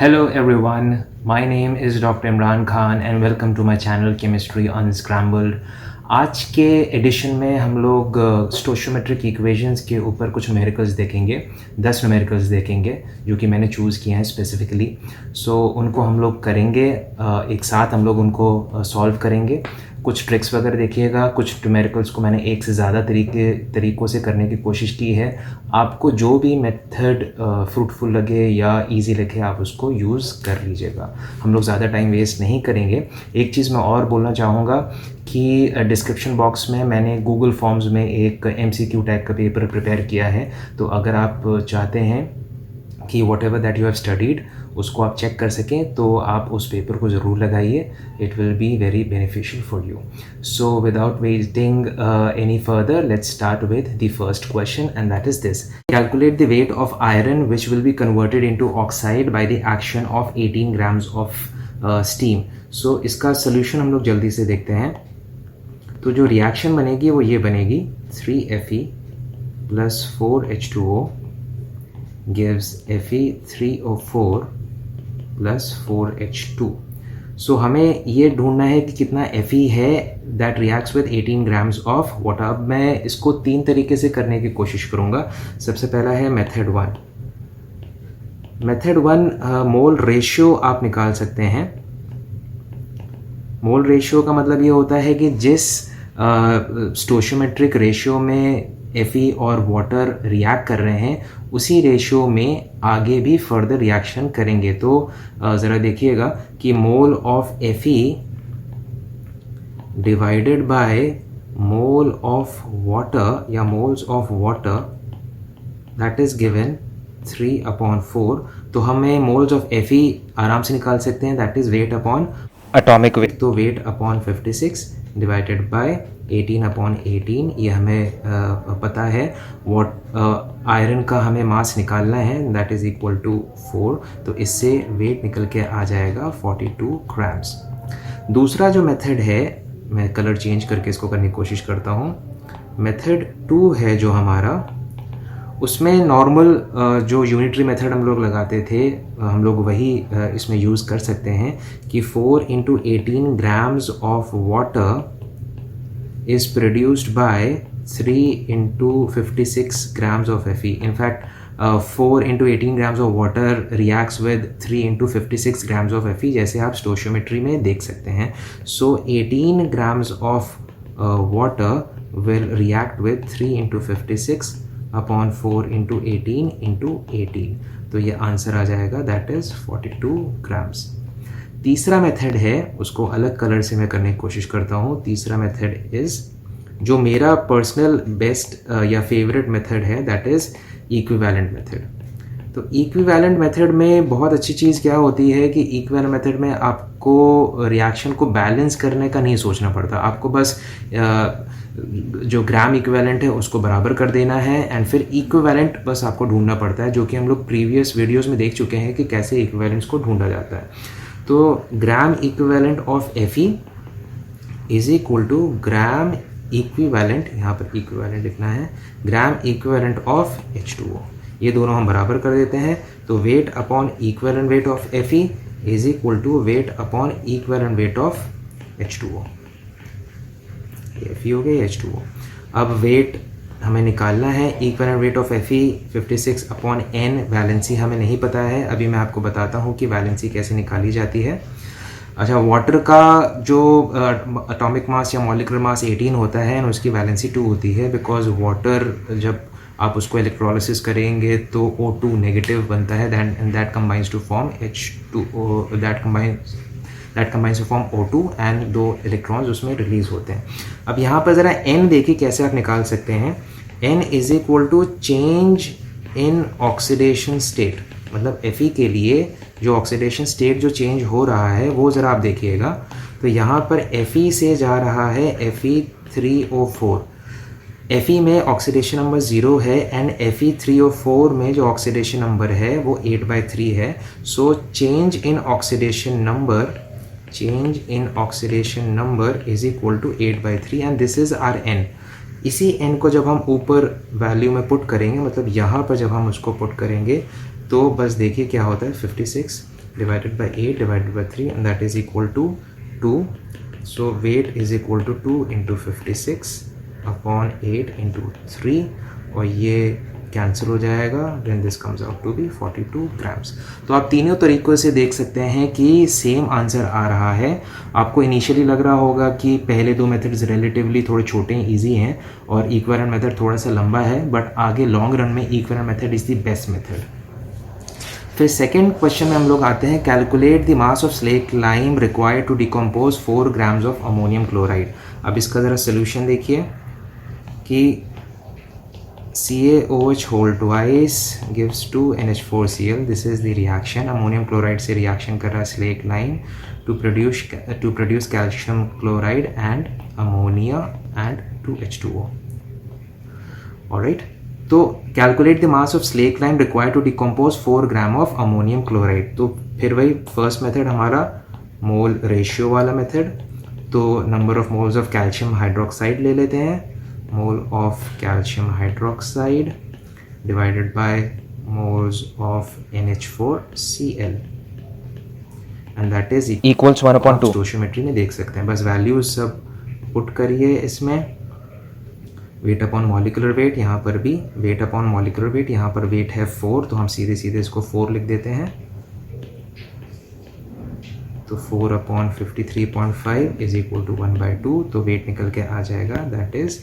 Hello everyone, my name is Dr. Imran Khan and welcome to my channel Chemistry Unscrambled। आज के addition में हम लोग stoichiometric equations के ऊपर कुछ न्यूमेरिकल्स देखेंगे, 10 न्यूमेरिकल्स देखेंगे जो कि मैंने चूज़ किए हैं स्पेसिफिकली। सो उनको हम लोग करेंगे, एक साथ हम लोग उनको सॉल्व करेंगे। कुछ ट्रिक्स वगैरह देखिएगा, कुछ न्यूमेरिकल्स को मैंने एक से ज़्यादा तरीक़ों से करने की कोशिश की है। आपको जो भी मेथड फ्रूटफुल लगे या इजी लगे आप उसको यूज़ कर लीजिएगा। हम लोग ज़्यादा टाइम वेस्ट नहीं करेंगे। एक चीज़ मैं और बोलना चाहूँगा कि डिस्क्रिप्शन बॉक्स में मैंने गूगल फॉर्म्स में एक MCQ टाइप का पेपर प्रिपेयर किया है, तो अगर आप चाहते हैं कि what ever that you have studied उसको आप चेक कर सकें तो आप उस पेपर को ज़रूर लगाइए। It will be very beneficial for you. So without waiting any further, let's start with the first question and that is this. Calculate the weight of iron which will be converted into oxide by the action of 18 grams of steam. So इसका solution हम लोग जल्दी से देखते हैं। तो जो reaction बनेगी वो ये बनेगी 3Fe plus 4H2O gives Fe3O4 plus 4H2। सो हमें ये ढूंढना है कि कितना Fe है that reacts with 18 grams of water. अब मैं इसको 3 तरीके से करने की कोशिश करूँगा। सबसे पहला है मेथड 1। मेथड 1 मोल रेशियो आप निकाल सकते हैं। मोल रेशियो का मतलब ये होता है कि जिस स्टोशियोमेट्रिक रेशियो में Fe और वाटर रिएक्ट कर रहे हैं उसी रेशियो में आगे भी फर्दर रिएक्शन करेंगे। तो ज़रा देखिएगा कि mole of Fe divided by mole of water या moles of water that is given 3/4। तो हमें मोल्स ऑफ Fe आराम से निकाल सकते हैं, that is weight upon atomic weight. तो वेट अपॉन 56 डिवाइडेड बाय 18/18 ये हमें पता है। आयरन का हमें मास निकालना है दैट इज़ इक्वल टू 4। तो इससे वेट निकल के आ जाएगा 42 ग्राम्स। दूसरा जो मेथड है, मैं कलर चेंज करके इसको करने की कोशिश करता हूँ। मेथड 2 है जो हमारा, उसमें नॉर्मल जो यूनिटरी मेथड हम लोग लगाते थे हम लोग वही इसमें यूज़ कर सकते हैं कि 4 × 18 grams of water is produced by 3 × 56 grams of Fe. In fact, 4 × 18 grams of water reacts with 3 × 56 grams of Fe, जैसे आप स्टोशियोमेट्री में देख सकते हैं। So 18 grams of water will react with 3 × 56 upon 4 × 18 × 18। तो ये आंसर आ जाएगा दैट इज़ 42 ग्राम्स। तीसरा मेथड है, उसको अलग कलर से मैं करने की कोशिश करता हूँ। तीसरा मेथड इज़ जो मेरा पर्सनल बेस्ट या फेवरेट मेथड है दैट इज़ इक्विवेलेंट मेथड। तो इक्विवेलेंट मेथड में बहुत अच्छी चीज़ क्या होती है कि इक्विवेलेंट मेथड में आपको रिएक्शन को बैलेंस करने का नहीं सोचना पड़ता। आपको बस जो ग्राम इक्विवेलेंट है उसको बराबर कर देना है एंड फिर इक्विवेलेंट बस आपको ढूंढना पड़ता है, जो कि हम लोग प्रीवियस वीडियोज़ में देख चुके हैं कि कैसे इक्विवेलेंट्स को ढूंढा जाता है। तो gram equivalent of Fe is equal to gram equivalent, यहाँ पर इक्विवेलेंट लिखना है, ग्राम इक्विवेलेंट ऑफ H2O। ये दोनों हम बराबर कर देते हैं। तो weight upon equivalent weight of Fe is equal to weight upon equivalent weight of H2O। Fe हो गया H2O। अब वेट हमें निकालना है। Equivalent weight of Fe 56/n। Valency हमें नहीं पता है, अभी मैं आपको बताता हूँ कि वैलेंसी कैसे निकाली जाती है। अच्छा, वाटर का जो एटॉमिक मास या मॉलिक्यूलर मास 18 होता है और उसकी वैलेंसी 2 होती है, बिकॉज वाटर जब आप उसको इलेक्ट्रोलिसिस करेंगे तो O2 नेगेटिव बनता है and that combines to form H2O, that combines to form O2 and 2 electrons उसमें रिलीज होते हैं। अब यहाँ पर ज़रा n देखिए कैसे आप निकाल सकते हैं। n is equal to change in oxidation state, मतलब Fe के लिए जो ऑक्सीडेशन स्टेट जो चेंज हो रहा है वो ज़रा आप देखिएगा। तो यहाँ पर Fe से जा रहा है Fe3O4। Fe में ऑक्सीडेशन नंबर 0 है एंड Fe3O4 में जो ऑक्सीडेशन नंबर है वो 8/3 है। So change in oxidation number is equal to 8/3 and this is our n। इसी n को जब हम ऊपर वैल्यू में पुट करेंगे, मतलब यहाँ पर जब हम उसको पुट करेंगे तो बस देखिए क्या होता है, 56 divided by 8 divided by 3 and that is equal to 2. So weight is equal to 2 into 56 upon 8 into 3 और ये कैंसिल हो जाएगा, then this comes out to be 42 grams. तो आप तीनों तरीक़ों से देख सकते हैं कि सेम आंसर आ रहा है. आपको इनिशियली लग रहा होगा कि पहले दो मेथड्स रिलेटिवली थोड़े छोटे हैं, ईजी हैं और इक्विवेलेंट मेथड थोड़ा सा लंबा है, बट आगे लॉन्ग रन में equivalent method is the best method. फिर सेकेंड क्वेश्चन में हम लोग आते हैं, calculate the mass of slate lime required to decompose 4 grams of ammonium chloride. अब इसका ज़रा सोल्यूशन देखिए कि CaOH whole twice gives 2 NH4Cl. This is the reaction. Ammonium chloride से रिएक्शन कर रहा है slate lime to produce calcium chloride and ammonia and 2H2O. Alright. तो calculate the mass of slate lime required to decompose 4 gram of ammonium chloride. तो फिर वही first method हमारा mole ratio वाला मेथड. तो number of moles of calcium hydroxide ले लेते हैं, mole of calcium hydroxide divided by moles of NH4Cl and that is equals 1/2. Stoichiometry में देख सकते हैं, बस वैल्यूज सब पुट करिए इसमें. वेट अपॉन मॉलिकुलर वेट, यहाँ पर भी वेट अपॉन मॉलिकुलर वेट, यहाँ पर वेट है 4 तो हम सीधे सीधे इसको 4 लिख देते हैं. तो 4 अपॉन 53.5 इज इक्वल टू 1/2. तो वेट निकल के आ जाएगा, दैट इज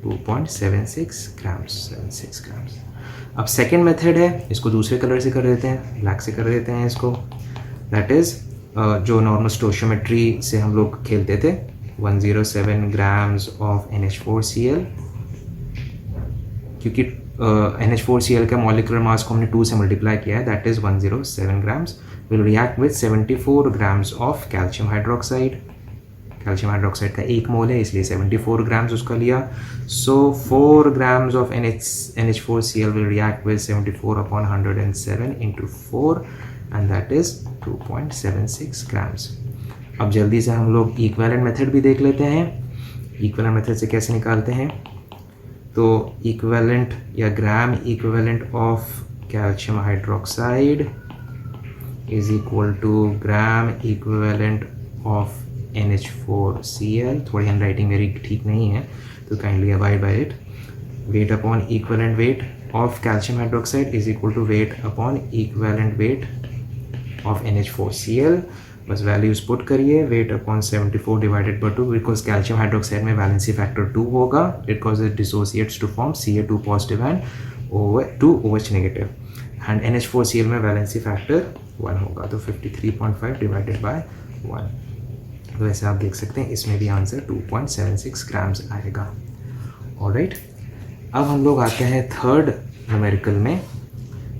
2.76 ग्राम्स. 76 ग्राम्स. अब सेकेंड मेथड है, इसको दूसरे कलर से कर देते हैं, ब्लैक से कर देते हैं इसको. दैट इज जो नॉर्मल स्टोशियोमेट्री से हम लोग खेलते थे, 107 ग्राम्स ऑफ NH4Cl, क्योंकि NH4Cl का मॉलिकुलर मास को हमने 2 से मल्टीप्लाई किया है, that is 107 grams, will react with 74 grams of calcium hydroxide. Calcium hydroxide का 1 मोल है इसलिए 74 ग्राम्स उसका लिया. सो 4 grams of NH4Cl will react with 74 upon 107 into 4 and that is 2.76 grams. अब जल्दी से हम लोग इक्विवेलेंट मेथड भी देख लेते हैं. इक्विवेलेंट मेथड से कैसे निकालते हैं, तो इक्विवेलेंट या gram equivalent of calcium hydroxide is equal to gram equivalent of NH4Cl. थोड़ी हैंड राइटिंग मेरी ठीक नहीं है तो kindly avoid by it. Weight upon equivalent weight of calcium hydroxide is equal to weight upon equivalent weight of NH4Cl. बस values put करिए. Weight upon 74 divided by 2, because calcium hydroxide में valency factor 2 होगा, because it dissociates to form Ca2 positive and 2 OH negative, and NH4Cl में valency factor 1 होगा. तो 53.5 divided by 1. तो वैसे आप देख सकते हैं इसमें भी आंसर 2.76 ग्राम्स आएगा. ऑलराइट. अब हम लोग आते हैं थर्ड न्यूमेरिकल में.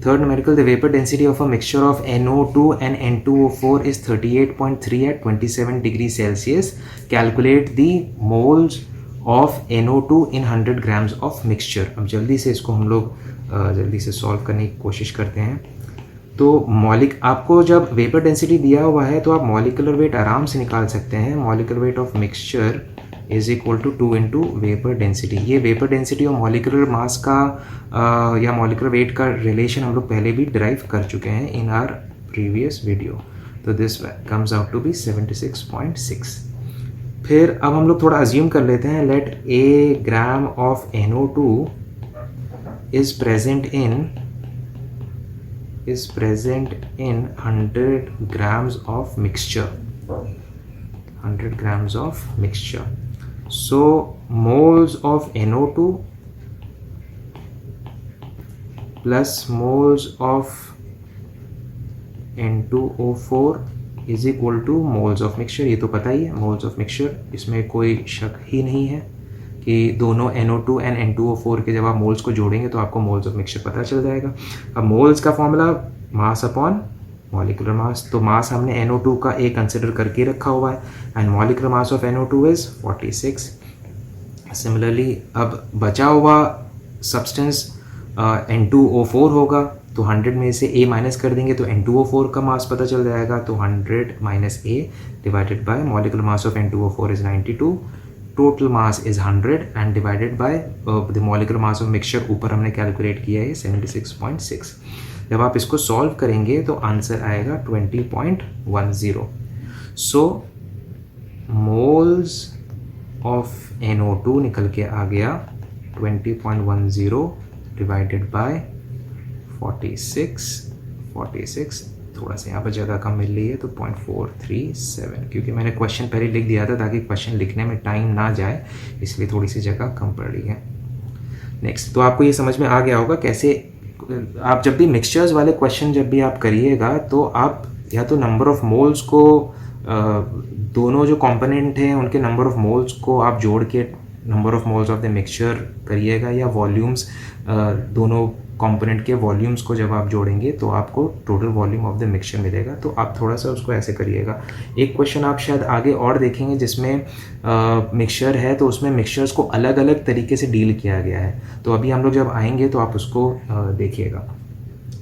Third numerical, the vapor density of a mixture of NO2 and N2O4 is 38.3 at 27 degrees Celsius. Calculate the moles of NO2 in 100 grams of mixture. अब जल्दी से इसको हम लोग जल्दी से सॉल्व करने की कोशिश करते हैं. तो आपको जब वेपर डेंसिटी दिया हुआ है तो आप मॉलिकुलर वेट आराम से निकाल सकते हैं. Molecular weight of mixture is equal to 2 into vapour density. ये वेपर डेंसिटी और मॉलिकुलर मास का या मॉलिकुलर वेट का रिलेशन हम लोग पहले भी डिराइव कर चुके हैं इन आवर प्रीवियस वीडियो. तो this comes out to be 76.6. फिर अब हम लोग थोड़ा अज्यूम कर लेते हैं, let a gram of NO2 is present in 100 grams of mixture. 100 grams of mixture. So moles of NO2 plus moles of N2O4 is equal to moles of mixture. ये तो पता ही है, moles of mixture, इसमें कोई शक ही नहीं है कि दोनों NO2 एंड N2O4 के जब आप मोल्स को जोड़ेंगे तो आपको मोल्स ऑफ मिक्सचर पता चल जाएगा. अब मोल्स का formula mass upon molecular mass. तो मास हमने NO2 का एक कंसिडर करके रखा हुआ है and molecular mass of NO2 is 46. Similarly अब बचा हुआ सब्सटेंस N2O4 होगा, तो 100 में से A माइनस कर देंगे तो N2O4 का मास पता चल जाएगा. तो 100 minus A divided by molecular mass of N2O4 is 92. Total mass is 100 and divided by the molecular mass of mixture ऊपर हमने कैलकुलेट किया है 76.6. जब आप इसको सॉल्व करेंगे तो आंसर आएगा 20.10. सो मोल्स ऑफ NO2 निकल के आ गया 20.10 डिवाइडेड बाय 46, थोड़ा सा यहाँ पर जगह कम मिल रही है तो 0.437, क्योंकि मैंने क्वेश्चन पहले लिख दिया था ताकि क्वेश्चन लिखने में टाइम ना जाए, इसलिए थोड़ी सी जगह कम पड़ रही है. नेक्स्ट, तो आपको ये समझ में आ गया होगा कैसे आप जब भी मिक्सचर्स वाले क्वेश्चन जब भी आप करिएगा तो आप या तो नंबर ऑफ मोल्स को दोनों जो कंपोनेंट हैं उनके नंबर ऑफ मोल्स को आप जोड़ के number of moles of the mixture करिएगा, या वॉल्यूम्स दोनों कंपोनेंट के वॉल्यूम्स को जब आप जोड़ेंगे तो आपको total volume of the mixture मिलेगा. तो आप थोड़ा सा उसको ऐसे करिएगा. एक क्वेश्चन आप शायद आगे और देखेंगे जिसमें मिक्सचर है तो उसमें मिक्सचर्स को अलग अलग तरीके से डील किया गया है, तो अभी हम लोग जब आएंगे तो आप उसको देखिएगा.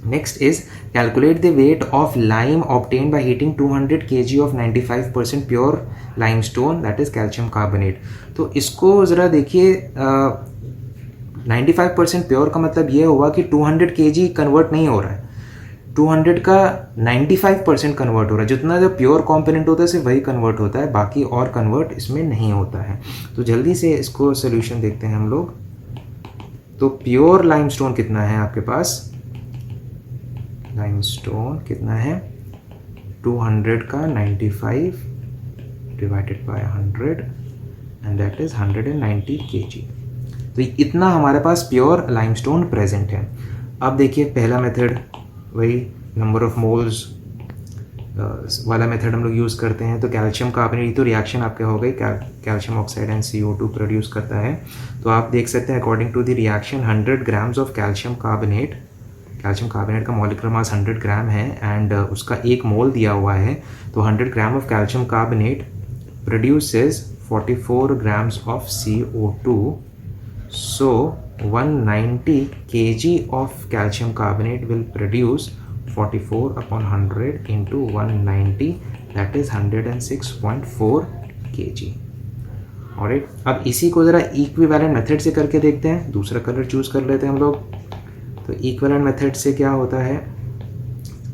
Next is calculate the weight of lime obtained by heating 200 kg of 95% pure limestone, that is calcium carbonate. तो इसको ज़रा देखिए, 95% प्योर का मतलब ये हुआ कि 200 kg कन्वर्ट नहीं हो रहा है, 200 का 95% कन्वर्ट हो रहा है. जितना जो प्योर कॉम्पोनेंट होता है सिर्फ वही कन्वर्ट होता है, बाकी और कन्वर्ट इसमें नहीं होता है. तो जल्दी से इसको सोल्यूशन देखते हैं हम लोग. तो प्योर लाइमस्टोन कितना है आपके पास, लाइमस्टोन कितना है 200 का 95 divided by 100 and that is 190 kg. तो इतना हमारे पास प्योर लाइमस्टोन प्रेजेंट है. अब देखिए पहला मेथड वही नंबर ऑफ मोल्स वाला मेथड हम लोग यूज़ करते हैं. तो कैल्शियम कार्बोनेट, तो रिएक्शन आपके हो गई, calcium oxide and CO2 produce करता है. तो आप देख सकते हैं according to the reaction 100 grams of calcium carbonate का मॉलिक्यूलर मास 100 ग्राम है एंड उसका एक मोल दिया हुआ है. तो 100 gram of calcium carbonate produces 44 grams of CO2. So 190 kg of calcium carbonate will produce 44 upon 100 into 190, that is 106.4 kg. Alright, अब इसी को ज़रा इक्विवेलेंट मेथड से करके देखते हैं. दूसरा कलर चूज़ कर लेते हैं हम लोग. तो इक्विवेलेंट मेथड से क्या होता है,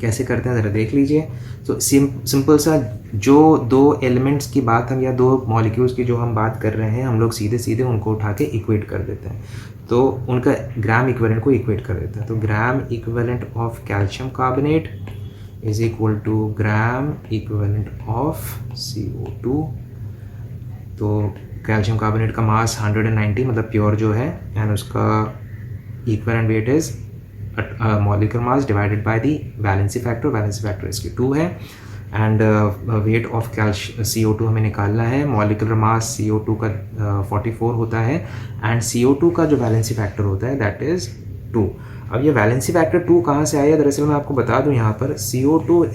कैसे करते हैं ज़रा देख लीजिए. तो सिंपल सा जो दो एलिमेंट्स की बात हम या दो मॉलिक्यूल्स की जो हम बात कर रहे हैं, हम लोग सीधे सीधे उनको उठा के इक्वेट कर देते हैं. तो उनका ग्राम इक्विवेलेंट को इक्वेट कर देते हैं. तो gram equivalent of calcium carbonate is equal to gram equivalent of CO2. तो कैल्शियम कार्बोनेट का मास 190 मतलब प्योर जो है, एंड उसका equivalent weight is molecular mass divided by the valency factor इसकी 2 है. एंड वेट ऑफ CO2 हमें निकालना है. मॉलिक्यूलर मास CO2 का 44 होता है एंड CO2 का जो वैलेंसी फैक्टर होता है दैट इज़ 2. अब ये वैलेंसी फैक्टर 2 कहाँ से आया, दरअसल मैं आपको बता दूं यहाँ पर CO2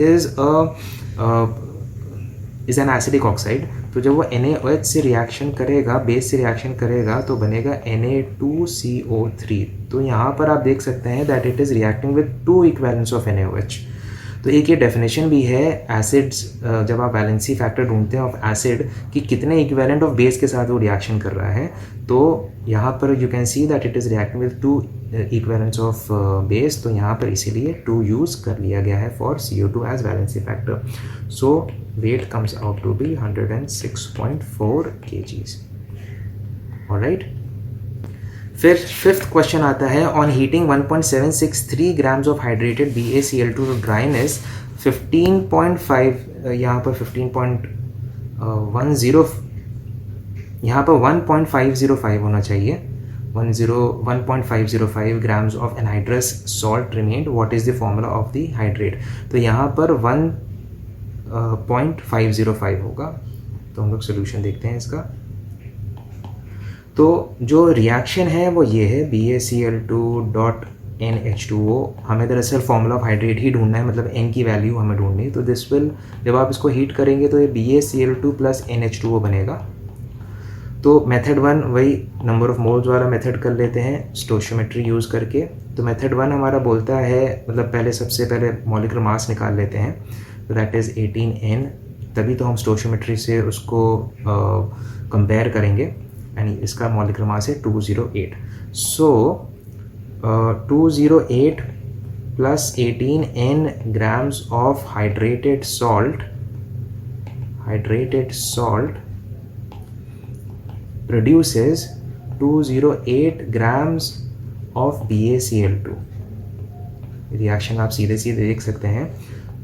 is an acidic oxide. तो जब वो NaOH से रिएक्शन करेगा, बेस से रिएक्शन करेगा, तो बनेगा Na2CO3. तो यहाँ पर आप देख सकते हैं that it is reacting with 2 equivalents of NaOH. तो एक ये डेफिनेशन भी है एसिड्स, जब आप वैलेंसी फैक्टर ढूंढते हैं ऑफ एसिड कि कितने इक्विवेलेंट ऑफ बेस के साथ वो रिएक्शन कर रहा है, तो यहाँ पर you can see that it is reacting with 2 equivalents of base. तो यहाँ पर इसीलिए 2 यूज़ कर लिया गया है for CO2 as valency factor. So weight comes out to be 106.4 kgs. Alright, फिर फिफ्थ क्वेश्चन आता है on heating 1.763 grams of hydrated BaCl2 to dryness 15.5, यहाँ पर 15.10, यहाँ पर 1.505 होना चाहिए. 1.505 grams of anhydrous salt remained. What is the formula of the hydrate. तो यहाँ पर 1.505 होगा. तो हम लोग सोल्यूशन देखते हैं इसका. तो जो रिएक्शन है वो ये है BaCl2.NH2O. हमें दरअसल फॉर्मूला ऑफ हाइड्रेट ही ढूंढना है, मतलब N की वैल्यू हमें ढूंढनी है. तो दिस विल, जब आप इसको हीट करेंगे तो ये BaCl2 प्लस NH2O बनेगा. तो मेथड 1 वही नंबर ऑफ मोल्स वाला मेथड कर लेते हैं स्टोशियोमेट्री यूज़ करके. तो मेथड 1 हमारा बोलता है, मतलब पहले सबसे पहले मॉलिक्यूलर मास निकाल लेते हैं. तो दैट इज़ 18N. तभी तो हम स्टोशियोमेट्री से उसको कंपेयर करेंगे. एंड इसका मॉलिक्यूलर मास है 208. सो 208 plus 18n grams of hydrated salt produces 208 grams of BaCl2. Reaction आप सीधे सीधे देख सकते हैं.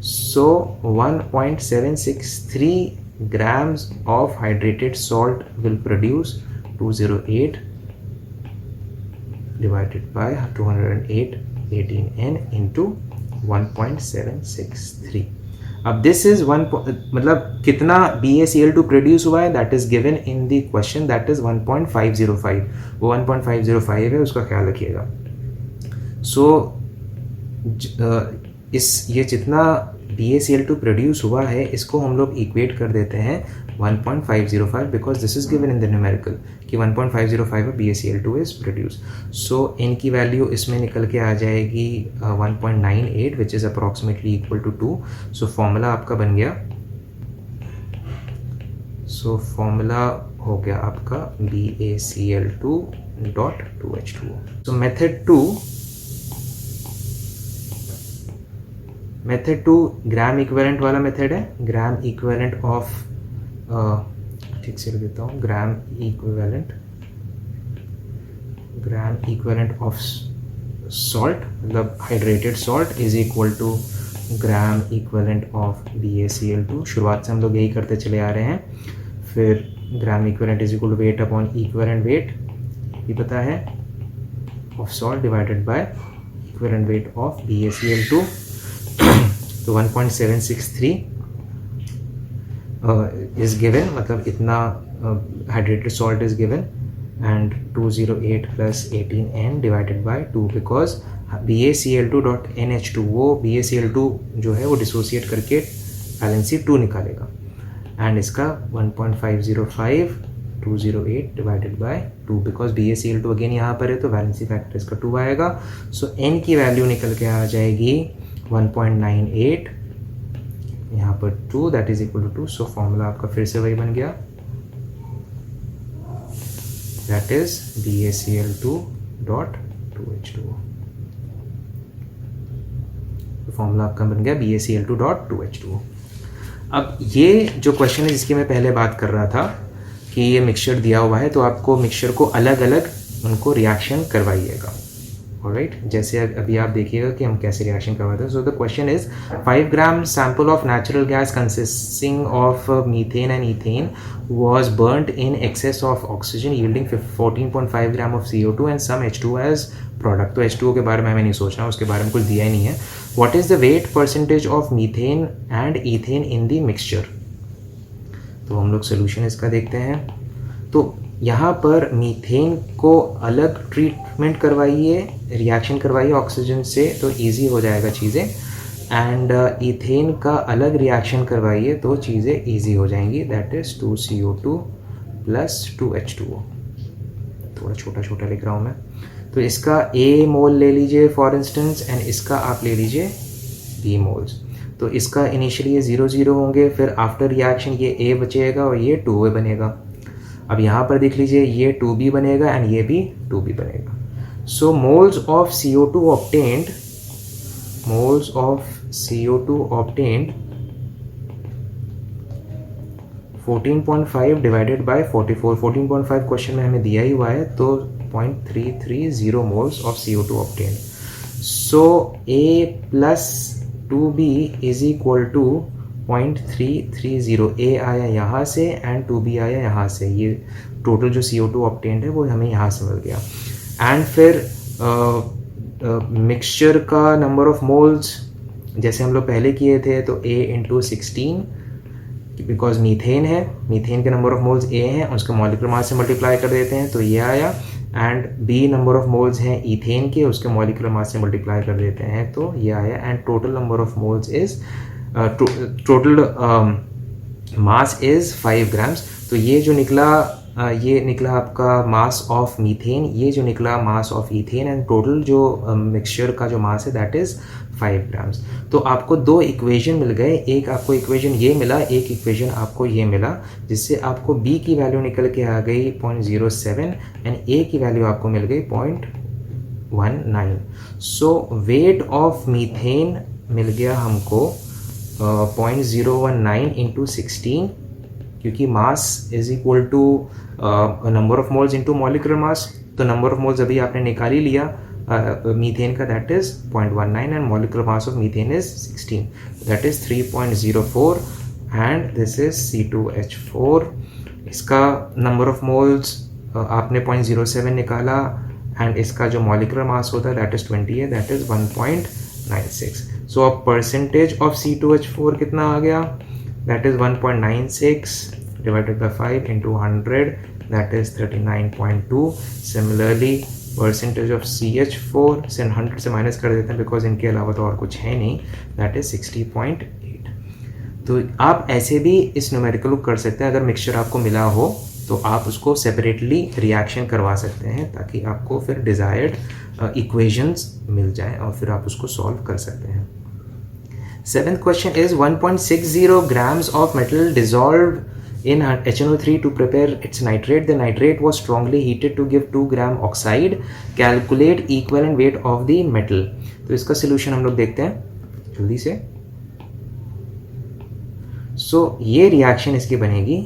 So 1.763 grams of hydrated salt will produce 208 divided by 208 18n into 1.763. अब दिस इज मतलब कितना BaCl2 प्रोड्यूस हुआ है, that is given in the question, that is 1.505. वो 1.505 है, उसका ख्याल रखिएगा. सो ये जितना BaCl2 प्रोड्यूस हुआ है इसको हम लोग इक्वेट कर देते हैं 1.505 because this is given in the numerical कि 1.505 BaCl2 इज प्रोड्यूस. सो इनकी वैल्यू इसमें निकल के आ जाएगी 1.98 which is approximately equal to 2. So formula आपका बन गया. सो फॉर्मूला हो गया आपका BaCl2.2H2O. So method 2 gram equivalent वाला मेथड है. ग्राम इक्विवेलेंट ऑफ ठीक से लिख देता हूँ, ग्राम इक्विवेलेंट ऑफ सॉल्ट मतलब hydrated salt is equal to gram equivalent of BaCl2. शुरुआत से हम लोग यही करते चले आ रहे हैं. फिर gram equivalent is equal to weight upon equivalent weight, ये पता है, of salt divided by equivalent weight of BaCl2. तो 1.763 is given, मतलब इतना hydrated salt is given, and 208 plus 18n divided by 2 because BaCl2.NH2 वो BaCl2 जो है वो डिसोसिएट करके वैलेंसी 2 निकालेगा. एंड इसका 1.505 208 divided by 2 because BaCl2 again यहाँ पर है तो वैलेंसी फैक्टर इसका 2 आएगा. सो n की वैल्यू निकल के आ जाएगी 1.98, यहाँ पर 2 that is equal to 2. So formula आपका फिर से वही बन गया, दैट इज BaCl2.2H2O. फॉर्मूला आपका बन गया BaCl2.2H2O. अब ये जो क्वेश्चन है जिसकी मैं पहले बात कर रहा था कि ये मिक्सचर दिया हुआ है तो आपको मिक्सचर को अलग अलग उनको रिएक्शन करवाइएगा. ऑलराइट, जैसे अभी आप देखिएगा कि हम कैसे रिएक्शन करवाते हैं. So the question is 5 gram sample of natural gas consisting of methane and ethane was burnt in excess of oxygen yielding 14.5 gram of CO2 and some H2O as product. तो H2O के बारे में हमें नहीं सोचना, उसके बारे में कुछ दिया ही नहीं है. What is the weight percentage of methane and ethane in the mixture? तो हम लोग सोल्यूशन इसका देखते हैं. तो यहाँ पर मीथेन को अलग ट्रीटमेंट करवाइए, रिएक्शन करवाइए ऑक्सीजन से तो इजी हो जाएगा चीज़ें, एंड ईथेन का अलग रिएक्शन करवाइए तो चीज़ें इजी हो जाएंगी. That is 2CO2 plus 2H2O. थोड़ा छोटा छोटा लिख रहा हूँ मैं. तो इसका A मोल ले लीजिए फॉर इंस्टेंस एंड इसका आप ले लीजिए B मोल्स. तो इसका इनिशियली ये 0 होंगे, फिर आफ्टर रिएक्शन ये A बचेगा और ये 2A बनेगा. अब यहाँ पर देख लीजिए ये 2B बनेगा एंड ये भी 2B बनेगा. So moles of CO2 obtained 14.5 divided by 44. 14.5 question में हमें दिया ही हुआ है तो 0.330 moles of CO2 obtained. So A plus 2B is equal to 0.330. A आया यहाँ से एंड 2B आया यहाँ से. ये टोटल जो CO2 ऑब्टेन्ड है वो हमें यहाँ से मिल गया. एंड फिर मिक्सचर का नंबर ऑफ मोल्स जैसे हम लोग पहले किए थे तो A इंटू 16 बिकॉज मीथेन है, मीथेन के नंबर ऑफ मोल्स A हैं, उसके मॉलिक्यूलर मास से मल्टीप्लाई कर देते हैं तो ये आया. And B number of moles हैं ईथेन के, उसके मॉलिक्यूलर मास से मल्टीप्लाई कर देते हैं तो ये आया. And total number of moles is total mass is 5 grams. तो ये जो निकला ये निकला आपका मास ऑफ मीथेन, ये जो निकला mass of ethane, and total जो मिक्सचर का जो मास है दैट इज़ 5 ग्राम्स. तो आपको 2 इक्वेशन मिल गए, एक आपको इक्वेशन ये मिला, एक इक्वेशन आपको ये मिला, जिससे आपको B की वैल्यू निकल के आ गई 0.07 एंड A की वैल्यू आपको मिल गई 0.19. सो वेट ऑफ मीथेन मिल गया हमको 0.019 इंटू 16, क्योंकि mass is equal to number of moles into molecular mass. तो नंबर ऑफ मोल्स अभी आपने निकाल ही लिया मीथेन का, that is 0.19 and molecular mass of methane is 16, that is 3.04 and this is C2H4. इसका नंबर ऑफ मोल्स आपने 0.07 निकाला and इसका जो मॉलिक्यूलर मास होता है दैट इज 20 है, दैट इज 1.96. सो अब परसेंटेज ऑफ C2H4 कितना आ गया, that is 1.96 divided by 5 into 100, that is 39.2. Similarly percentage of CH4 से 100 से माइनस कर देते हैं बिकॉज इनके अलावा तो और कुछ है नहीं, दैट इज 60.8. तो आप ऐसे भी इस न्यूमेरिकल को कर सकते हैं. अगर मिक्सचर आपको मिला हो तो आप उसको सेपरेटली रिएक्शन करवा सकते हैं ताकि आपको फिर डिज़ायर्ड इक्वेशंस मिल जाएं और फिर आप उसको सॉल्व कर सकते हैं. 7th question is 1.60 grams of metal dissolved in HNO3 to prepare its nitrate. The nitrate was strongly heated to give 2 gram oxide. Calculate equivalent weight of the metal. तो इसका solution हम लोग देखते हैं जल्दी से. So ये reaction इसकी बनेगी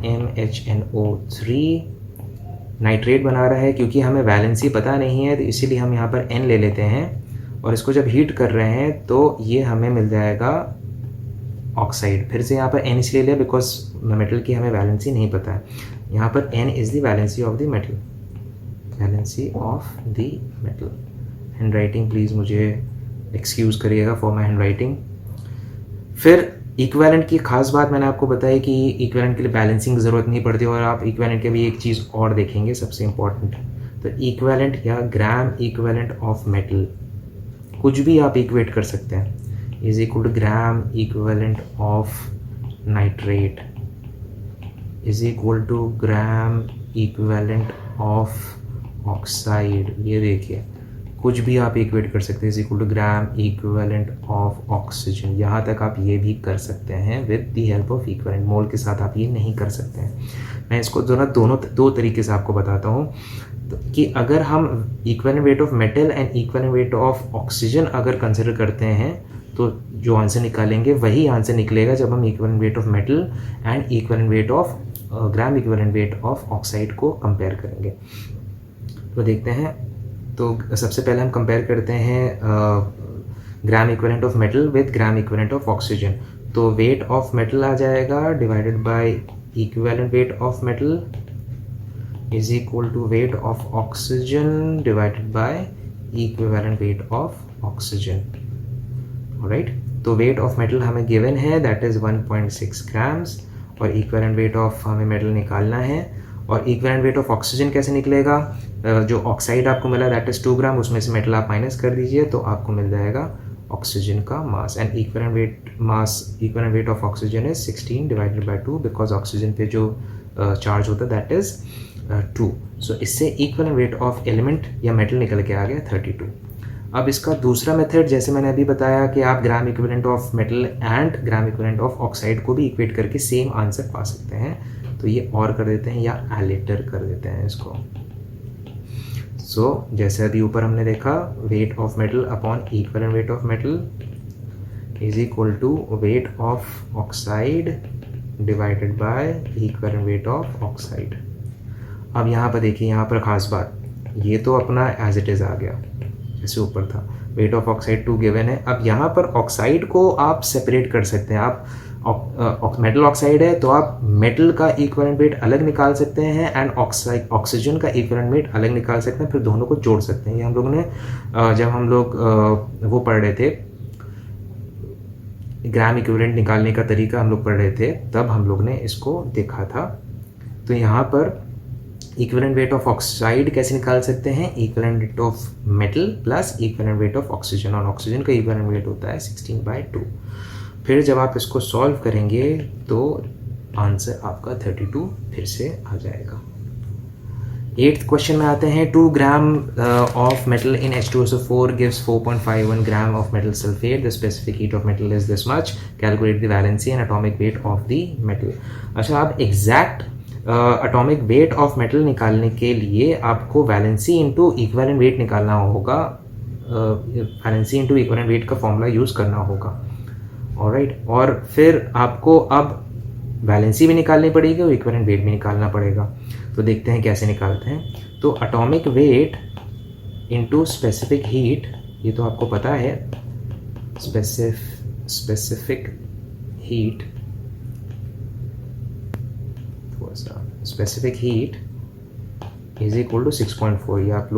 MHNO3 नाइट्रेट बना रहा है. क्योंकि हमें वैलेंसी पता नहीं है तो इसीलिए हम यहाँ पर N ले लेते हैं और इसको जब हीट कर रहे हैं तो ये हमें मिल जाएगा ऑक्साइड. फिर से यहाँ पर N इसलिए लिया बिकॉज मेटल की हमें वैलेंसी नहीं पता है. यहाँ पर N is the valency of the metal, valency of the metal. Hand writing please मुझे एक्सक्यूज़ करिएगा फॉर माई हैंड राइटिंग. फिर इक्विवेलेंट की खास बात मैंने आपको बताई कि इक्विवेलेंट के लिए बैलेंसिंग की ज़रूरत नहीं पड़ती. और आप इक्विवेलेंट के भी एक चीज़ और देखेंगे सबसे इम्पॉर्टेंट, तो इक्विवेलेंट या ग्राम इक्विवेलेंट ऑफ मेटल कुछ भी आप इक्वेट कर सकते हैं, is equal to gram equivalent of nitrate is equal to gram equivalent of oxide. ये देखिए कुछ भी आप इक्वेट कर सकते हैं, is equal to gram equivalent of oxygen. यहाँ तक आप ये भी कर सकते हैं with the help of equivalent. Mole के साथ आप ये नहीं कर सकते हैं. मैं इसको दो तरीके से आपको बताता हूँ कि अगर हम equivalent weight of metal and equivalent weight of oxygen अगर कंसिडर करते हैं तो जो आंसर निकालेंगे वही आंसर निकलेगा जब हम equivalent weight of metal and equivalent weight of gram equivalent weight of oxide को कंपेयर करेंगे. तो देखते हैं. तो सबसे पहले हम कंपेयर करते हैं ग्राम equivalent of metal with gram equivalent of oxygen. तो वेट ऑफ मेटल आ जाएगा divided by equivalent weight of metal is equal to weight of oxygen divided by equivalent weight of oxygen. Alright, तो weight of metal हमें given है that is 1.6 grams और equivalent weight of हमें metal निकालना है. और equivalent weight of oxygen कैसे निकलेगा, जो ऑक्साइड आपको मिला that is 2 ग्राम, उसमें से मेटल आप माइनस कर दीजिए तो आपको मिल जाएगा ऑक्सीजन का mass. And equivalent weight of oxygen is 16 divided by 2 because oxygen पे जो चार्ज होता है दैट इज 2. सो इससे इक्विवेलेंट वेट ऑफ एलिमेंट या मेटल निकल के आ गया 32. अब इसका दूसरा मेथड जैसे मैंने अभी बताया कि आप ग्राम equivalent of metal and gram equivalent of oxide को भी इक्वेट करके सेम आंसर पा सकते हैं. तो ये और कर देते हैं या एलेटर कर देते हैं इसको. सो जैसे अभी ऊपर हमने देखा weight of metal upon equivalent weight of metal is equal to weight of oxide divided by equivalent weight of oxide. अब यहाँ पर देखिए, यहाँ पर ख़ास बात, ये तो अपना एज इट इज़ आ गया जैसे ऊपर था. वेट ऑफ ऑक्साइड 2 गिवन है. अब यहाँ पर ऑक्साइड को आप सेपरेट कर सकते हैं. आप मेटल ऑक्साइड है तो आप मेटल का इक्विवेलेंट वेट अलग निकाल सकते हैं एंड ऑक्सीजन का इक्विवेलेंट वेट अलग निकाल सकते हैं, फिर दोनों को जोड़ सकते हैं. ये हम लोगों ने जब हम लोग वो पढ़ रहे थे ग्राम इक्विवेलेंट निकालने का तरीका हम लोग पढ़ रहे थे तब हम लोग ने इसको देखा था. तो यहाँ पर इक्विवेलेंट वेट ऑफ ऑक्साइड कैसे निकाल सकते हैं, equivalent weight of metal plus equivalent weight of oxygen. और ऑक्सीजन का इक्विवेलेंट वेट होता है 16/2. फिर जब आप इसको सॉल्व करेंगे तो आंसर आपका 32 फिर से आ जाएगा. 8th क्वेश्चन में आते हैं. 2 gram of metal in H2SO4 gives 4.51 gram of metal sulphate. The specific heat of metal is this much. Calculate the valency and atomic weight of the metal. अच्छा, आप exact atomic wait of metal निकालने के लिए आपको valency into equivalent weight निकालना होगा, valency into equivalent weight का formula use करना होगा। ऑलराइट, और फिर आपको अब वैलेंसी भी निकालनी पड़ेगी और इक्विवेलेंट वेट भी निकालना पड़ेगा। तो देखते हैं कैसे निकालते हैं। तो atomic weight into specific heat, ये तो आपको पता है, स्पेसिफिक हीट, थोड़ा सा specific heat is equal to 6.4। ये आप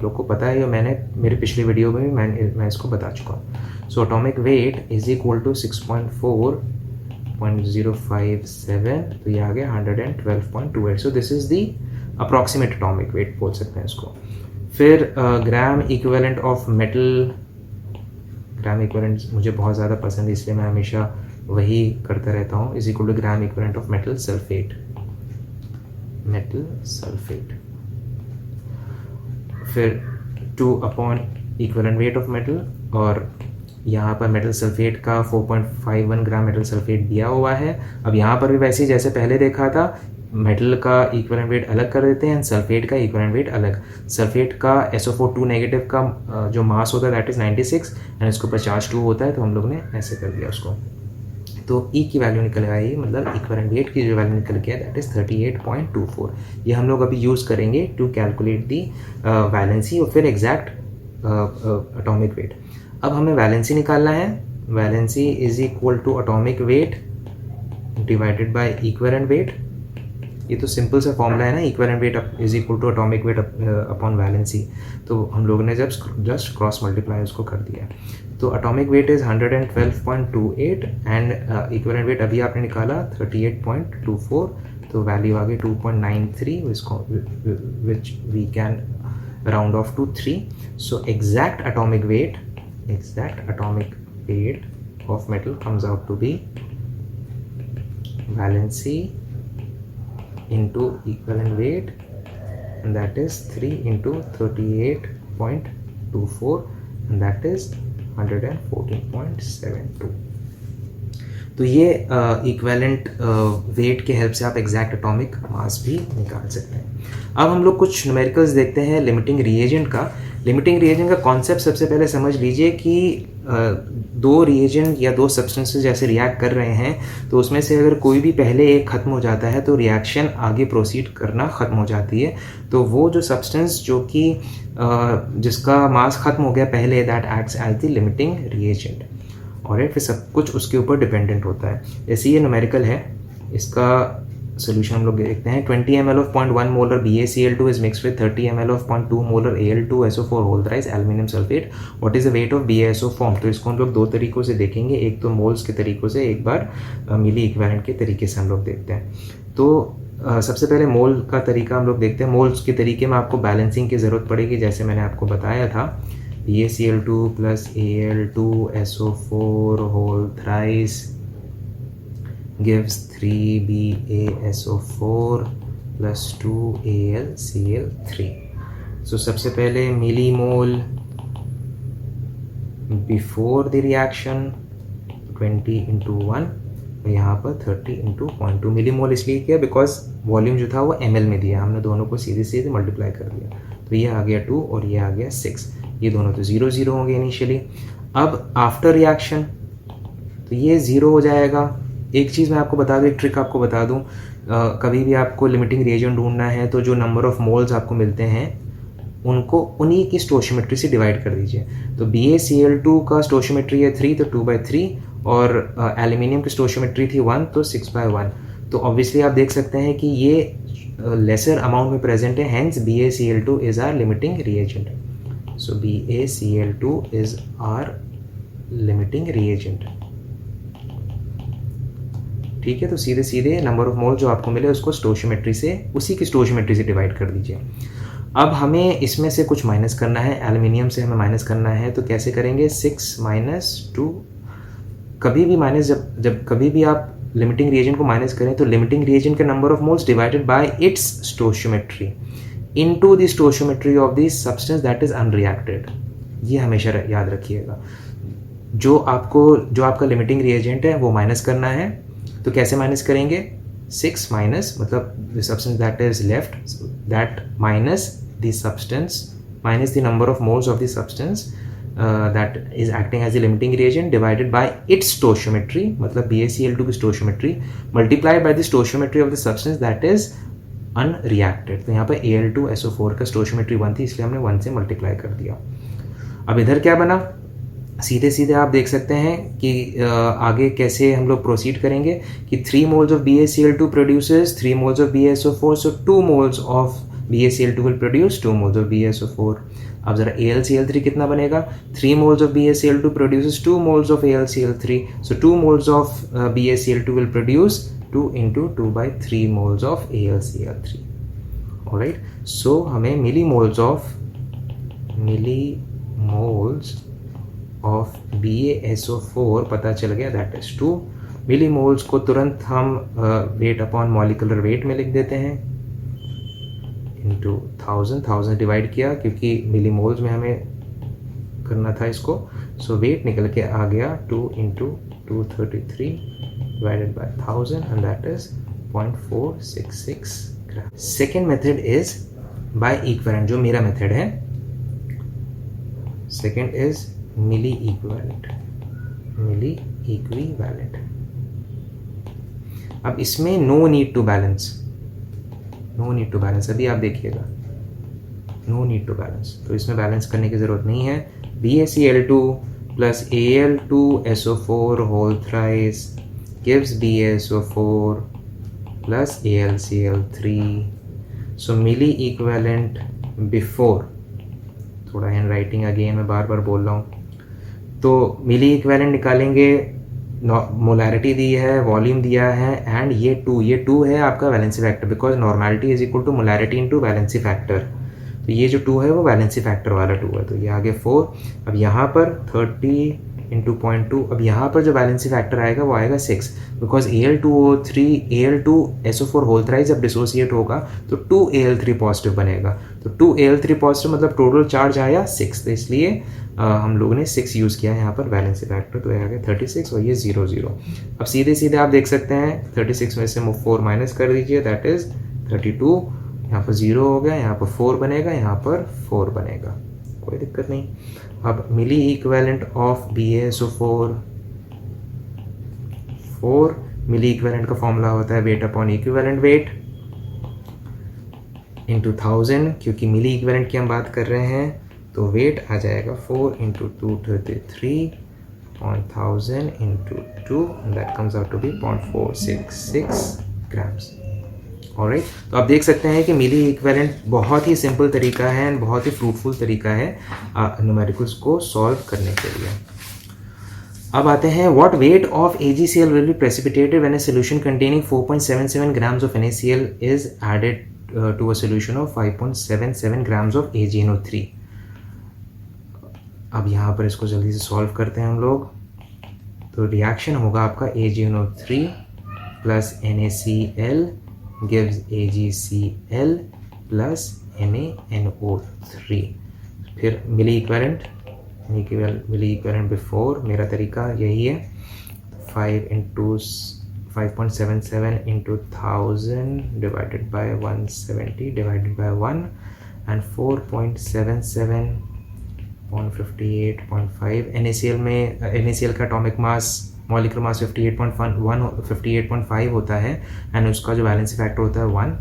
लोग को पता है, मैंने मेरे पिछले वीडियो में भी मैं इसको बता चुका हूँ। So atomic weight is equal to 6.4.057, तो ये आ गया 112.28। So this is the approximate atomic weight बोल सकते हैं इसको। फिर gram equivalent of metal, gram equivalent मुझे बहुत ज़्यादा पसंद है इसलिए मैं हमेशा वही करता रहता हूँ, is equal to gram equivalent of metal sulphate, फिर 2 upon equivalent weight of metal, और यहाँ पर मेटल सल्फेट का 4.51 ग्राम मेटल सल्फेट दिया हुआ है। अब यहाँ पर भी वैसे ही जैसे पहले देखा था, मेटल का इक्विवेलेंट वेट अलग कर देते हैं, सल्फेट का इक्विवेलेंट वेट अलग। सल्फेट का SO4 नेगेटिव का जो मास होता है दैट इज़ 96 एंड इसके ऊपर चार्ज 2 होता है, तो हम लोग ने ऐसे कर दिया उसको। तो E की वैल्यू निकल आई, मतलब इक्विवेलेंट वेट की जो वैल्यू निकल गया दैट इज़ 38.24। ये हम लोग अभी यूज़ करेंगे टू कैलकुलेट दी वैलेंसी और फिर एग्जैक्ट एटॉमिक वेट। अब हमें वैलेंसी निकालना है। Valency is equal to atomic weight divided by equivalent weight. ये तो सिंपल सा फॉर्मूला है ना, equivalent weight is equal to atomic weight upon valency. तो हम लोगों ने जस्ट क्रॉस मल्टीप्लाई उसको कर दिया। तो atomic weight is 112.28 and equivalent weight अभी आपने निकाला 38.24, तो वैल्यू आ गई 2.93 which we can round off to 3। So exact atomic weight of metal comes out to be valency into equivalent weight, and that is 3 into 38.24 and that is 114.72। तो ये equivalent weight के help से आप exact atomic mass भी निकाल सकते हैं। अब हम लोग कुछ न्यूमेरिकल्स देखते हैं लिमिटिंग रिएजेंट का। लिमिटिंग रिएजेंट का कॉन्सेप्ट सबसे पहले समझ लीजिए कि दो रिएजेंट या दो सब्सटेंसेस जैसे रिएक्ट कर रहे हैं, तो उसमें से अगर कोई भी पहले एक ख़त्म हो जाता है तो रिएक्शन आगे प्रोसीड करना ख़त्म हो जाती है। तो वो जो सब्सटेंस जो कि जिसका मास ख़त्म हो गया पहले, that acts as the limiting reagent. और फिर सब कुछ उसके ऊपर डिपेंडेंट होता है। जैसे ये न्यूमेरिकल है, इसका सोल्यूशन हम लोग देखते हैं। 20 ml of 0.1 molar BaCl2 is mixed with 30 ml of 0.2 molar Al2SO4 whole thrice aluminium sulfate. What is the weight of BaSO form? तो इसको हम लोग दो तरीक़ों से देखेंगे, एक तो मोल्स के तरीक़ों से, एक बार मिली इक्विवेलेंट के तरीके से हम लोग देखते हैं। तो सबसे पहले मोल का तरीका हम लोग देखते हैं। मोल्स के तरीके में आपको बैलेंसिंग की ज़रूरत पड़ेगी, जैसे मैंने आपको बताया था। BaCl2 plus Al2SO4 whole thrice gives 3BaSO4 plus 2AlCl3। So सबसे पहले millimole before the reaction 20 into 1, यहाँ पर 30 into 0.2 मिलीमोल इसलिए किया बिकॉज वॉल्यूम जो था वो ml में दिया, हमने दोनों को सीधे सीधे मल्टीप्लाई कर दिया। तो ये आ गया 2 और ये आ गया 6, ये दोनों तो 0 0 होंगे इनिशियली। अब आफ्टर रिएक्शन तो ये 0 हो जाएगा। एक चीज़ मैं आपको बता दूँ, एक ट्रिक आपको बता दूँ, कभी भी आपको लिमिटिंग रिएजेंट ढूंढना है तो जो नंबर ऑफ मोल्स आपको मिलते हैं उनको उन्हीं की स्टोशियोमेट्री से डिवाइड कर दीजिए। तो BaCl2 का स्टोशियोमेट्री है 3, तो 2/3, और एल्यूमिनियम की स्टोशियोमेट्री थी 1, तो 6/1। तो ऑब्वियसली आप देख सकते हैं कि ये लेसर अमाउंट में प्रेजेंट है, hence BaCl2 is our limiting reagent. सो BaCl2 is our limiting reagent. ठीक है, तो सीधे सीधे नंबर ऑफ मोल जो आपको मिले उसको स्टोशियोमेट्री से, उसी की स्टोशियोमेट्री से डिवाइड कर दीजिए। अब हमें इसमें से कुछ माइनस करना है, एल्यूमिनियम से हमें माइनस करना है। तो कैसे करेंगे? 6 - 2। कभी भी माइनस जब कभी भी आप लिमिटिंग रिएजेंट को माइनस करें तो लिमिटिंग रिएजेंट के number of moles divided by it's stoichiometry into the stoichiometry of the substance that is unreacted. ये हमेशा याद रखिएगा। जो आपका लिमिटिंग रिएजेंट है वो माइनस करना है। तो कैसे माइनस करेंगे? 6 minus मतलब the substance that is left, that minus the substance minus the number of moles of the substance that is acting as the limiting reagent divided by its stoichiometry मतलब BaCl2 की stoichiometry multiplied by the stoichiometry of the substance that is unreacted। तो यहाँ पर Al2SO4 का stoichiometry 1 थी, इसलिए हमने 1 से मल्टीप्लाई कर दिया। अब इधर क्या बना, सीधे सीधे आप देख सकते हैं कि आगे कैसे हम लोग प्रोसीड करेंगे कि 3 moles of BaCl2 produces 3 moles of BaSO4, so 2 moles of BaCl2 will produce 2 moles of BaSO4। अब ज़रा AlCl3 कितना बनेगा, 3 moles of BaCl2 produces 2 moles of AlCl3, so 2 moles of BaCl2 will produce 2 into 2 by 3 moles of AlCl3। alright, so हमें millimoles of BaSO4 पता चल गया, that is 2 millimoles को तुरंत हम वेट अपॉन मॉलिकुलर वेट में लिख देते हैं इंटू 1000 डिवाइड किया क्योंकि मिलीमोल्स में हमें करना था इसको, सो वेट निकल के आ गया 2 into 233 divided by 1000 and that is 0.466 gram. Second method is by equivalent, जो मेरा मेथड है। Second is milli equivalent. अब इसमें नो नीड टू बैलेंस, अभी आप देखिएगा नो नीड टू बैलेंस, तो इसमें बैलेंस करने की ज़रूरत नहीं है। BaCl2 plus Al2SO4 whole thrice gives BaSO4 plus AlCl3, so milli equivalent before, थोड़ा हैंड राइटिंग अगेन मैं बार बार बोल रहा हूँ, तो मिली इक्विवेलेंट निकालेंगे, मोलैरिटी दी है, वॉल्यूम दिया है, एंड ये टू है आपका valency factor, because normality is equal to molarity into valency factor, तो ये जो 2 है वो वैलेंसी फैक्टर वाला 2 है, तो ये आगे 4। अब यहाँ पर 30 इंटू 0.2, अब यहाँ पर जो वैलेंसी फैक्टर आएगा वो आएगा 6, बिकॉज Al2SO4 होल थ्राइस जब डिसोसिएट होगा तो 2Al3 पॉजिटिव बनेगा, तो 2Al3 पॉजिटिव मतलब टोटल चार्ज आया 6, तो इसलिए हम लोगों ने 6 यूज़ किया है यहाँ पर वैलेंसी फैक्टर, तो ये आ गया 36 और ये 0 0। अब सीधे सीधे आप देख सकते हैं 36 में से 4 माइनस कर दीजिए, दैट इज़ 32, यहाँ पर 0 हो गया, यहाँ पर 4 बनेगा, यहाँ पर 4 बनेगा, कोई दिक्कत नहीं। अब milliequivalent of BaSO4 4 milliequivalent का फॉर्मूला होता है weight upon equivalent weight into 1000, क्योंकि मिली इक्विवेलेंट की हम बात कर रहे हैं तो वेट आ जाएगा 4 into 233/1000 into 2, that comes out to be 0.466 grams. Alright, तो आप देख सकते हैं कि मिली इक्विवेलेंट बहुत ही सिंपल तरीका है एंड बहुत ही फ्रूटफुल तरीका है न्यूमेरिकल्स को सॉल्व करने के लिए। अब आते हैं what weight of AgCl will be precipitated when a solution containing 4.77 grams of NaCl is added to a solution of 5.77 grams of AgNO3। अब यहाँ पर इसको जल्दी से सॉल्व करते हैं हम लोग, तो रिएक्शन होगा आपका AgNO3 plus NaCl gives AgCl plus NaNO3। फिर मिली इक्विवेलेंट बिफोर, मेरा तरीका यही है, 5.77 into 1000 divided by 170 divided by 1 and 4.77 158.5। NaCl में NaCl का एटॉमिक मास मॉलिक्यूलर मास 58.5 होता है एंड उसका जो वैलेंसी फैक्टर होता है 1,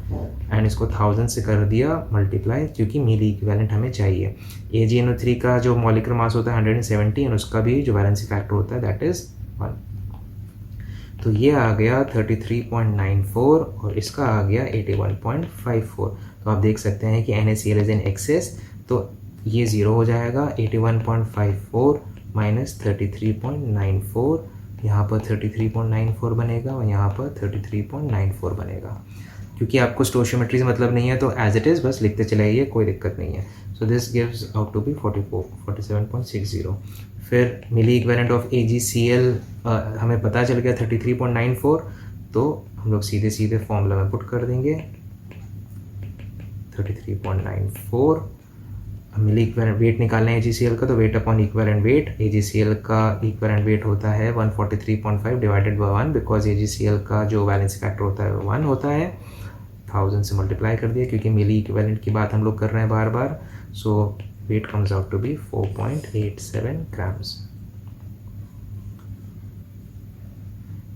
एंड इसको 1000 से कर दिया मल्टीप्लाई क्योंकि मिली इक्विवेलेंट हमें चाहिए। AgNO3 का जो मॉलिक्यूलर मास होता है 170 एंड उसका भी जो वैलेंसी फैक्टर होता है दैट इज़ 1, तो ये आ गया 33.94 और इसका आ गया 81.54। तो आप देख सकते हैं कि NaCl इज इन एक्सेस, तो ये 0 हो जाएगा, 81.54 माइनस 33.94, यहाँ पर 33.94 बनेगा और यहाँ पर 33.94 बनेगा। क्योंकि आपको स्टोशियोमेट्री से मतलब नहीं है तो एज इट इज़ बस लिखते चले आइए, कोई दिक्कत नहीं है। So this gives out to be 47.60। फिर मिली इक्विवेलेंट ऑफ AgCl हमें पता चल गया 33.94, तो हम लोग सीधे सीधे फॉर्मूला में पुट कर देंगे 33.94 मिली इक्विवेलेंट वेट निकालना है AgCl का, तो weight upon equivalent wait, AgCl का इक्विवेलेंट वेट होता है 143.5 डिवाइडेड बाय 1, बिकॉज AgCl का जो वैलेंसी फैक्टर होता है 1 होता है। 1000 से मल्टीप्लाई कर दिया क्योंकि मिली इक्विवेलेंट की बात हम लोग कर रहे हैं बार बार। So weight comes out to be 4.87 grams.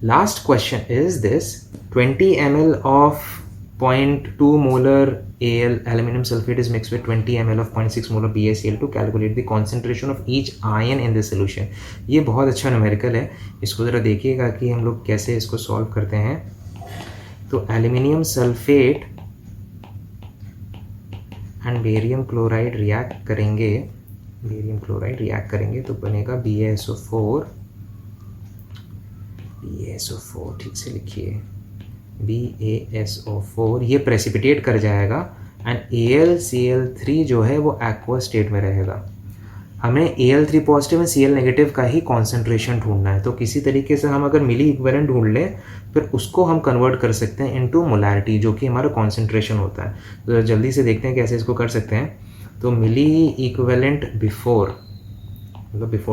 Last question is this: 20 ml of 0.2 molar Al aluminum sulfate is mixed with 20 ml of 0.6 molar BaCl to calculate the concentration of each ion in the solution. ये बहुत अच्छा numerical है, इसको ज़रा देखिएगा कि हम लोग कैसे इसको सॉल्व करते हैं। तो aluminium sulphate and barium chloride react करेंगे, तो बनेगा BaSO4, ठीक से लिखिए, BaSO4, ये प्रेसिपिटेट कर जाएगा एंड AlCl3 जो है वो एक्वा स्टेट में रहेगा। हमें Al3 positive and Cl negative का ही कॉन्सेंट्रेशन ढूंढना है, तो किसी तरीके से हम अगर मिली इक्विवेलेंट ढूंढ लें फिर उसको हम कन्वर्ट कर सकते हैं इनटू मोलैरिटी, जो कि हमारा कॉन्सेंट्रेशन होता है। तो जल्दी से देखते हैं कैसे इसको कर सकते हैं। तो मिली equivalent before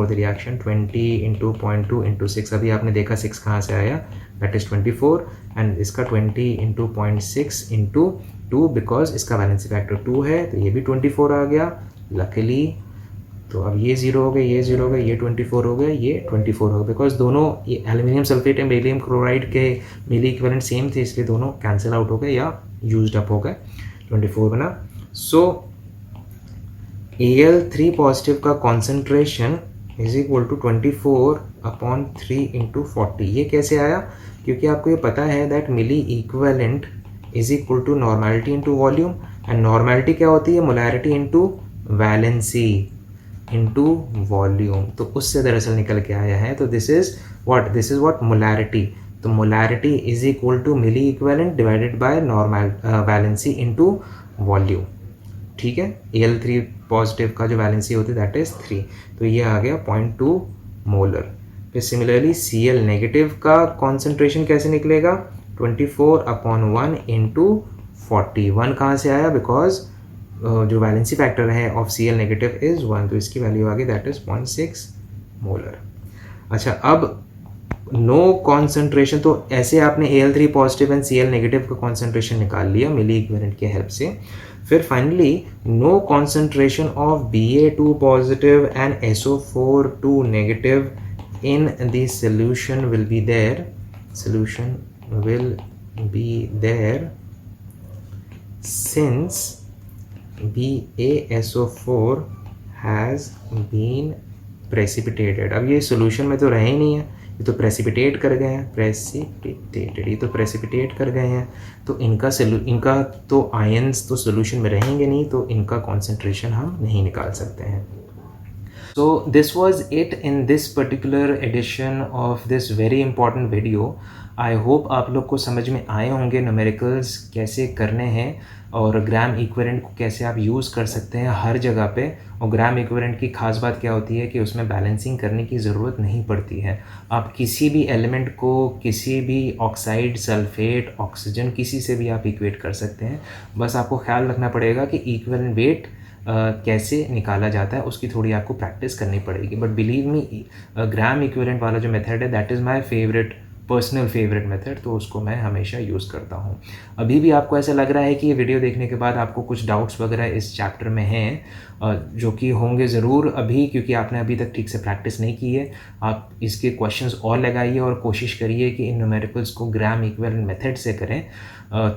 the reaction 20 into 0.2 into 6, अभी आपने देखा 6 कहाँ से आया, दैट इज़ 24, एंड इसका 20 इंटू 0.6 इंटू 2, बिकॉज इसका वैलेंसी फैक्टर 2 है, तो ये भी 24 आ गया लकीली। तो अब ये 0 हो गए, ये 0 हो गए, ये 24 हो गए, ये 24 हो गए, बिकॉज दोनों ये aluminium sulphate and barium chloride के मिली इक्विवेलेंट सेम थे, इसलिए दोनों कैंसिल आउट हो गए या यूज्ड अप हो गए, 24 बना। सो Al3 पॉजिटिव का concentration is equal to 24/3 into 40। ये कैसे आया? क्योंकि आपको ये पता है that milli equivalent is equal to normality into volume, and normality क्या होती है? Molarity into valency into volume, तो उससे दरअसल निकल के आया है। तो दिस इज व्हाट मोलैरिटी। तो molarity is equal to milli equivalent divided by normal valency into volume, ठीक है। Al3 पॉजिटिव का जो वैलेंसी होती है दैट इज 3, तो ये आ गया 0.2 मोलर। फिर सिमिलरली Cl नेगेटिव का कॉन्सेंट्रेशन कैसे निकलेगा? 24/1 इंटू 40। 1 कहाँ से आया? बिकॉज जो वैलेंसी फैक्टर है ऑफ Cl नेगेटिव इज 1, तो इसकी वैल्यू आ गई दैट इज 0.6 मोलर। अच्छा, अब नो कॉन्सेंट्रेशन, तो ऐसे आपने Al3 positive and Cl negative का कॉन्सेंट्रेशन निकाल लिया मिली इक्विवेलेंट के हेल्प से। फिर finally no concentration of Ba2 positive and SO4 negative in the solution will be there since BaSO4 has been precipitated। अब ये सोल्यूशन में तो रहे ही नहीं है, ये तो प्रेसिपिटेट कर गए हैं, ये तो प्रेसिपिटेट कर गए हैं, तो इनका तो आयंस तो सोल्यूशन में रहेंगे नहीं, तो इनका कॉन्सेंट्रेशन हम नहीं निकाल सकते हैं। So this was it in this particular edition of this very important video. I hope आप लोग को समझ में आए होंगे न्यूमेरिकल्स कैसे करने हैं और ग्राम इक्विवेलेंट को कैसे आप यूज़ कर सकते हैं हर जगह पे। और ग्राम इक्विवेलेंट की खास बात क्या होती है कि उसमें बैलेंसिंग करने की ज़रूरत नहीं पड़ती है। आप किसी भी एलिमेंट को किसी भी ऑक्साइड, सल्फेट, ऑक्सीजन किसी से भी आप इक्वेट कर सकते हैं। बस आपको ख्याल रखना पड़ेगा कि इक्विवेलेंट वेट कैसे निकाला जाता है, उसकी थोड़ी आपको प्रैक्टिस करनी पड़ेगी। But believe me, gram equivalent वाला जो मेथड है that is my favourite, personal favourite method, तो उसको मैं हमेशा यूज़ करता हूँ। अभी भी आपको ऐसा लग रहा है कि ये वीडियो देखने के बाद आपको कुछ डाउट्स वगैरह इस चैप्टर में हैं, जो कि होंगे ज़रूर अभी, क्योंकि आपने अभी तक ठीक से प्रैक्टिस नहीं की है। आप इसके क्वेश्चंस और लगाइए और कोशिश करिए कि इन न्यूमेरिकल्स को ग्राम इक्विवेलेंट मेथड से करें,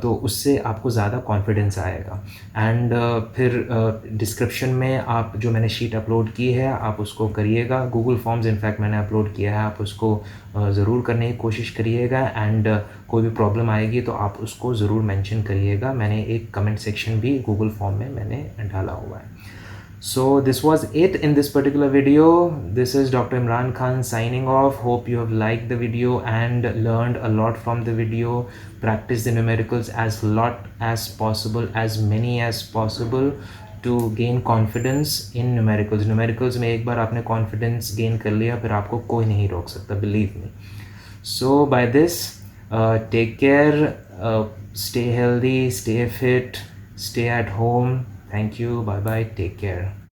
तो उससे आपको ज़्यादा कॉन्फिडेंस आएगा। एंड फिर डिस्क्रिप्शन में आप जो मैंने शीट अपलोड की है आप उसको करिएगा। गूगल फॉर्म्स इनफैक्ट मैंने अपलोड किया है, आप उसको ज़रूर करने की कोशिश करिएगा। एंड कोई भी प्रॉब्लम आएगी तो आप उसको ज़रूर मेंशन करिएगा। मैंने एक कमेंट सेक्शन भी गूगल फॉर्म में मैंने डाला हुआ है। So this was it in this particular video. This is Dr. Imran Khan signing off. Hope you have liked the video and learned a lot from the video. Practice the numericals as lot as possible, as many as possible, to gain confidence in numericals. Numericals में एक बार आपने confidence gain कर लिया फिर आपको कोई नहीं रोक सकता, believe me. So by this, take care, stay healthy, stay fit, stay at home. Thank you, bye bye, take care.